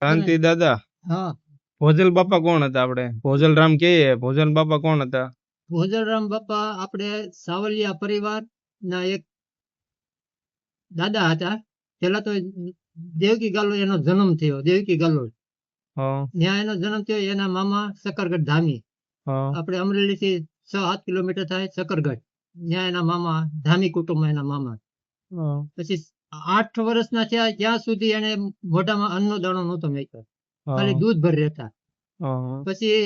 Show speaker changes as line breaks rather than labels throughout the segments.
શાંતિ દાદા.
હા,
ભોજલ બાપા કોણ હતા? આપણે ભોજલ રામ કહીએ, ભોજલ બાપા કોણ હતા?
ભોજરામ બાપા આપણે સાવલિયા પરિવાર ના એક દાદા હતા. પેલા તો દેવકી ગાલોલ એનો જન્મ થયો. દેવકી ગાલોલ
હા
ત્યાં એનો જન્મ થયો. એના મામા શકરગઢ ધામી.
હા
આપણે અમરેલી થી 6-7 કિલોમીટર થાય શકરગઢ. ત્યાં એના મામા ધામી કુટુંબમાં એના મામા.
હા
પછી 8 વર્ષના થયા ત્યાં સુધી એને મોઢામાં અન્નનો દાણો નહોતો મેક્યો. ખાલી
હા
દૂધ ભર રહેતા.
હા
પછી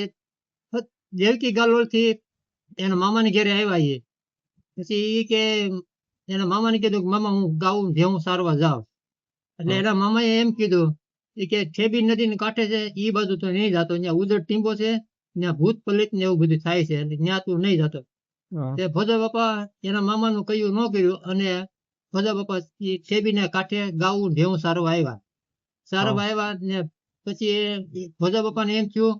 દેવકી ગાલોલ થી એના મામાને ઘેરે આવ્યા એ. પછી ઈ કે એના મામાને કીધું કે મામા હું ગાઉં ભેહું સારવા જાઉં. એટલે એના મામાએ એમ કીધું ઈ કે ઠેબી નદીને કાંઠે છે ઈ બાજુ તો નહીં જાતો, ત્યાં ઉદર ટીંબો છે, ત્યાં ભૂત પલિત ને એવું બધું થાય છે, એટલે ત્યાં તું નહીં જાતો.
હા
તે ભોજા બાપા એના મામાનું કહ્યું ન કર્યું અને ભોજા બાપા ઈ ઠેબીને કાંઠે ગાઉં ભેહું સારવા આવ્યા. સારવા આવ્યા ને પછી ભોજા બાપાને એમ થયું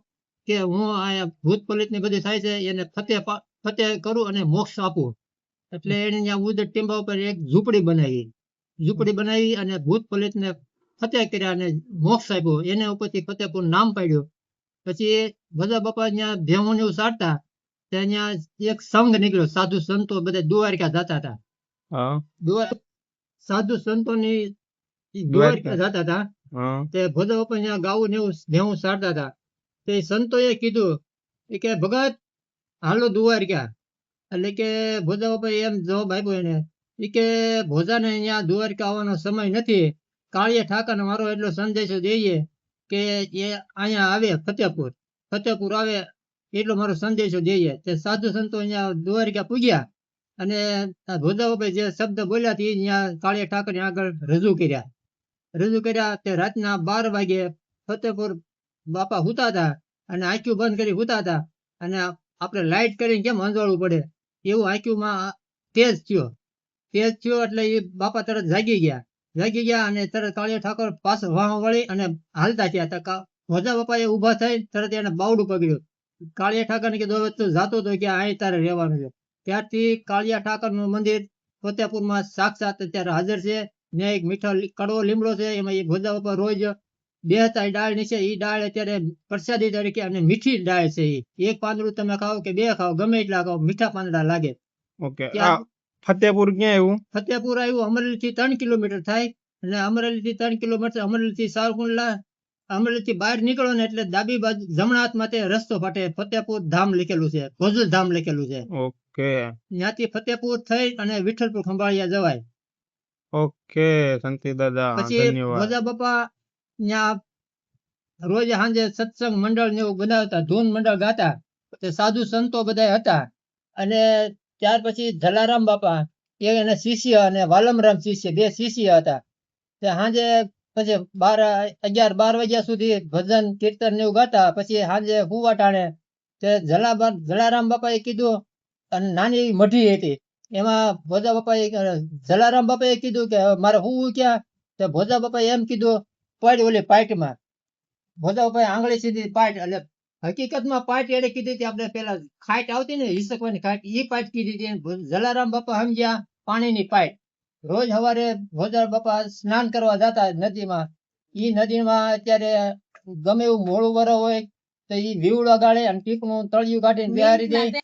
કે હું આ ભૂત પલિત ને બધું થાય છે એને ફતેહ કરું અને મોક્ષ આપું. એટલે એને ત્યાં ઉદર ટીંબા ઉપર એક ઝૂંપડી બનાવી અને ભૂત પલિત ને ફતેહ કર્યા અને મોક્ષ આપ્યો. એને ઉપરથી ફતેહપુર નામ પાડ્યું. પછી ભોજા બાપા ત્યાં ભેહું ને એવું સારતા ત્યાં એક સંઘ નીકળ્યો. સાધુ સંતો બધા દ્વારકા જતા હતા.
હા
સાધુ સંતોની દ્વારકા
દ્વારકા.
જતા હતા.
હા
તે ભોજા બાપા ત્યાં ગાવું ને એવું ભેહું સારતા હતા. તે સંતોએ કીધું કે ભગત હાલો દ્વારકા. એટલે કે ભોજા બાપા એમ જવાબ આપ્યો એને ઈ કે ભોજાને અહીંયા દ્વારકા આવવાનો સમય નથી. કાળિયા ઠાકરને મારો એટલો સંદેશો દઈએ કે એ અહીંયા આવે ફતેહપુર આવે એટલો મારો સંદેશો દઈએ. તે સાધુ સંતો અહીંયા દ્વારકા પૂગ્યા અને ભોજા બાપાએ જે શબ્દ બોલ્યા તે અહીંયા કાળિયા ઠાકરની આગળ રજૂ કર્યા. તે રાતના 12 વાગે ફતેહપુર બાપા હુતા હતા અને આંખ્યું બંધ કરી હુતા હતા અને આપણે લાઈટ કરીને કેમ અંજવાળવું પડે એવું આંખ્યુંમાં તેજ થયો એટલે એ બાપા તરત જાગી ગયા અને તરત કાળિયા ઠાકોર પાછો વાહ વળી અને હાલતા થયા. ભોજા બાપાએ ઊભા થઈ તરત એને બાવડું પકડ્યું. કાળિયા ઠાકરને કીધું હવે તું જાતો તો કે અહીં તારે રહેવાનું છે. ત્યારથી કાળિયા ઠાકરનું મંદિર ફતેહપુરમાં સાક્ષાત અત્યારે હાજર છે. ને એક મીઠો કડવો લીમડો છે, એમાં એ ભોજા બાપા રોજ બેહતા ડાળ નીચે. એ ડાળ અત્યારે પ્રસાદી તરીકે અને મીઠી ડાળ છે. એક પાંદડું તમે ખાઓ કે બે ખાઓ ગમે એટલા ખાઓ મીઠા પાંદડા લાગે.
ઓકે.
ત્યાં
આ ફતેહપુર ક્યાં આવ્યું?
ફતેહપુર આવ્યું અમરેલી થી 3 કિલોમીટર થાય અને અમરેલી થી 3 કિલોમીટર અમરેલી થી સાવરકુંડલા. અમરેલી થી બહાર નીકળો ને એટલે ડાબી બાજુ જમણા હાથમાં તે રસ્તો ફાટે ફતેહપુર ધામ લખેલું છે, ભોજલ ધામ લખેલું છે.
ઓકે
ત્યાંથી ફતેહપુર થઈ અને વિઠ્ઠલપુર ખંભાળિયા જવાય.
ઓકે શાંતિ દાદા,
પછી
ધન્યવાદ.
ભોજા બાપા ત્યાં રોજ સાંજે સત્સંગ મંડળ ને એવું બનાવતા, ધૂન મંડળ ગાતા. તે સાધુ સંતો બધા હતા અને ત્યાર પછી જલારામ બાપા એ એના શિષ્ય અને વાલમરામ શિષ્ય બે શિષ્ય હતા. તે સાંજે પછી 11-12 વાગ્યા સુધી ભજન કીર્તન ને એવું ગાતા. પછી સાંજે હુવા ટાણે તે જલારામ બાપાએ કીધું અને નાની એવી મઢી હતી એમાં ભોજા બાપાએ જલારામ બાપાએ કીધું કે મારે હું ક્યાં. તે ભોજા બાપાએ એમ કીધું પડ ઓલી પાઇટમાં. ભોજા બાપાએ આંગળી સીધી પાઇટ એટલે હકીકતમાં પાઇટ એને કીધી હતી આપણે પેલા ખાટ આવતી ને હિસકવાની ખાટ એ પાઇટ કીધી હતી. જલારામ બાપા સમજ્યા પાણીની પાઇટ. રોજ સવારે ભોજા બાપા સ્નાન કરવા જતા નદીમાં. એ નદીમાં અત્યારે ગમે એવું મોડું વર હોય તો એ વીવડા ગાળે અને ટીપણું તળિયું કાઢીને બિહારી દે.